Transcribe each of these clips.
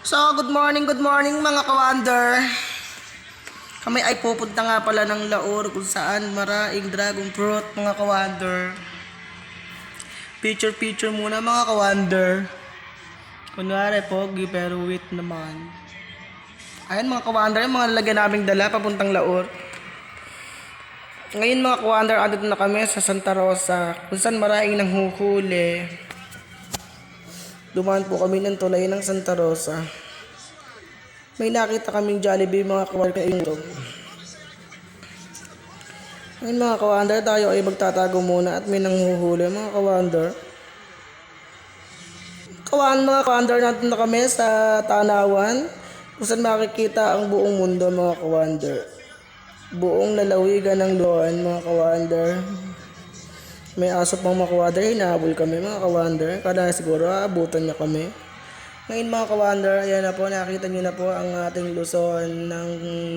So, good morning mga kawander. Kami ay pupunta nga pala ng Laur kung saan maraming dragon fruit mga kawander. Picture muna mga kawander. Kunwari pogi pero wait naman. Ayan mga kawander, yung mga lalagyan naming dala papuntang Laur. Ngayon mga kawander, andito na kami sa Santa Rosa kung saan maraming nanghuhuli. Dumaan po kami ng tulay ng Santa Rosa. May nakita kaming Jollibee mga kawander kailog. Ngayon mga kawander, tayo ay magtatago muna at may nanghuhuli mga kawander. Mga kawander, natin na kami sa Tanawan kung saan makikita ang buong mundo mga kawander. Buong lalawigan ng Loan mga kawander. May aso pang mga kawander, hinahabol kami mga kawander. Kada siguro aabutan niya kami. Ngayon mga kawander, ayan na po, nakita niyo na po ang ating Luzon ng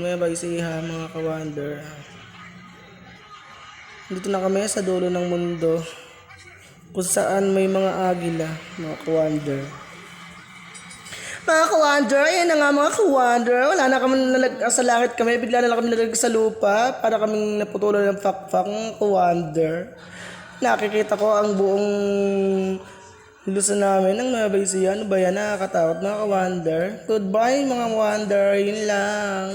Nueva Ecija mga kawander. Dito na kami sa dulo ng mundo kung saan may mga agila mga kawander. Mga kawander, ayan na nga mga kawander. Wala na kami sa langit kami, bigla na lang kami nalag sa lupa para kaming naputulan ng fakfak mga kawander. Nakikita ko ang buong Luzon namin ng Nueva Ecija. Ano ba yan? Nakakatakot mga kawander. Goodbye mga kawander. Yun lang.